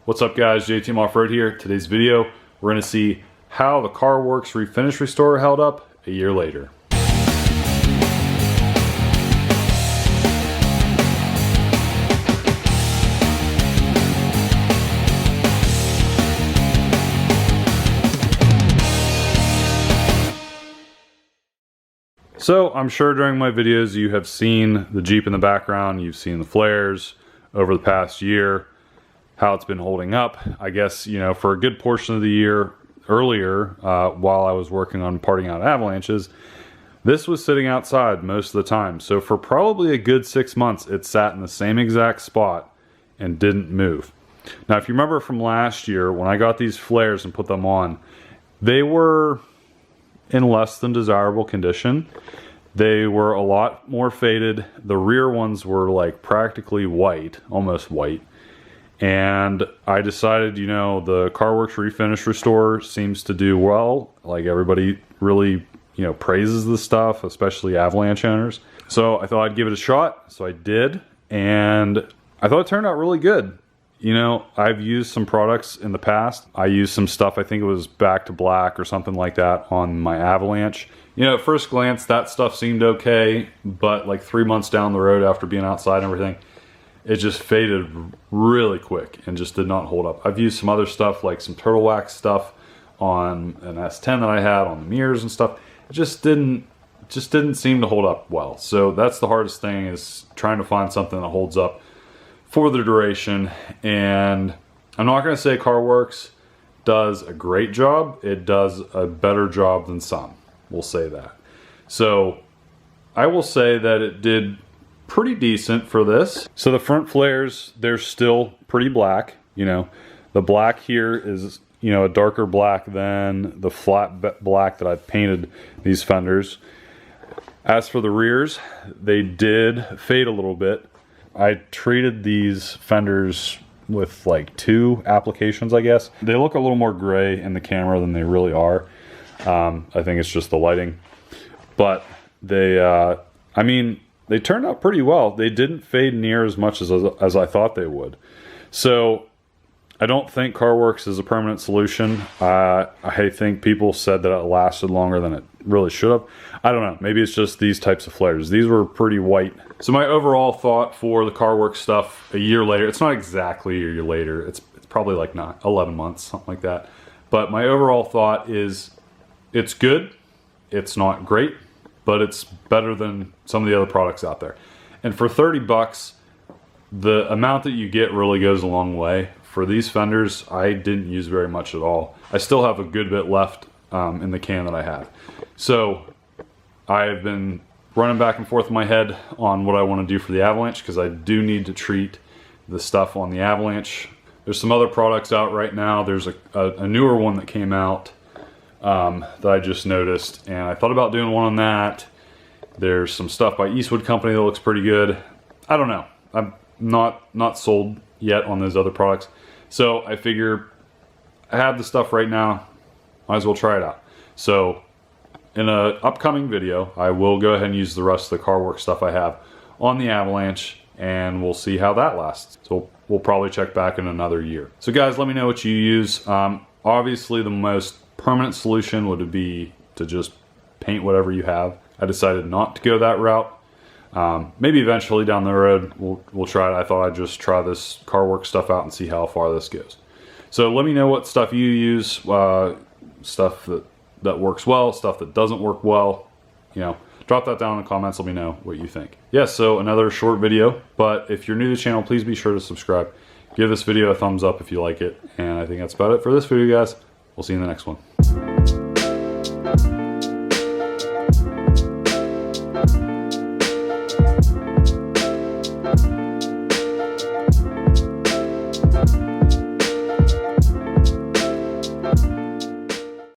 What's up guys, jtmoffroad here. Today's video, we're going to see how the Carworx Refinish Restorer held up a year later. So I'm sure during my videos you have seen the Jeep in the background, you've seen the flares over the past year, how it's been holding up. I guess, you know, for a good portion of the year earlier, while I was working on parting out avalanches, this was sitting outside most of the time. So for probably a good 6 months, it sat in the same exact spot and didn't move. Now, if you remember from last year, when I got these flares and put them on, they were in less than desirable condition. They were a lot more faded. The rear ones were like practically white, almost white. And I decided, you know, the Carworx Refinish Restorer seems to do well. Like everybody really, you know, praises the stuff, especially avalanche owners. So I thought I'd give it a shot. So I did, and I thought it turned out really good. You know, I've used some products in the past. I used some stuff, I think it was Back to Black or something like that on my avalanche. You know, at first glance, that stuff seemed okay, but like 3 months down the road after being outside and everything, it just faded really quick and just did not hold up. I've used some other stuff, like some turtle wax stuff on an S10 that I had on the mirrors and stuff. It just didn't seem to hold up well. So that's the hardest thing, is trying to find something that holds up for the duration. And I'm not going to say Carworx does a great job. It does a better job than some. We'll say that. So I will say that it did pretty decent for this. So the front flares, they're still pretty black. You know, the black here is, you know, a darker black than the flat black that I've painted these fenders. As for the rears, they did fade a little bit. I treated these fenders with like 2 applications, I guess. They look a little more gray in the camera than they really are. I think it's just the lighting. But they, I mean, they turned out pretty well. They didn't fade near as much as I thought they would. So I don't think Carworx is a permanent solution. I think people said that it lasted longer than it really should have. I don't know. Maybe it's just these types of flares. These were pretty white. So my overall thought for the Carworx stuff a year later, it's not exactly a year later. It's probably like 11 months, something like that. But my overall thought is it's good. It's not great, but it's better than some of the other products out there. And for 30 bucks, the amount that you get really goes a long way. For these fenders, I didn't use very much at all. I still have a good bit left in the can that I have. So I've been running back and forth in my head on what I want to do for the avalanche, because I do need to treat the stuff on the avalanche. There's some other products out right now. There's a newer one that came out that I just noticed, and I thought about doing one on that. There's some stuff by Eastwood Company that looks pretty good. I don't know. I'm not sold yet on those other products. So I figure I have the stuff right now, might as well try it out. So in an upcoming video, I will go ahead and use the rest of the Carworx stuff I have on the avalanche, and we'll see how that lasts. So we'll probably check back in another year. So guys, let me know what you use. Obviously the most permanent solution would be to just paint whatever you have. I decided not to go that route. Maybe eventually down the road we'll try it. I thought I'd just try this Carworx stuff out and see how far this goes. So let me know what stuff you use, stuff that works well, stuff that doesn't work well. You know, drop that down in the comments. Let me know what you think. Yes, so another short video, but if you're new to the channel, please be sure to subscribe. Give this video a thumbs up if you like it, and I think that's about it for this video, guys. We'll see you in the next one.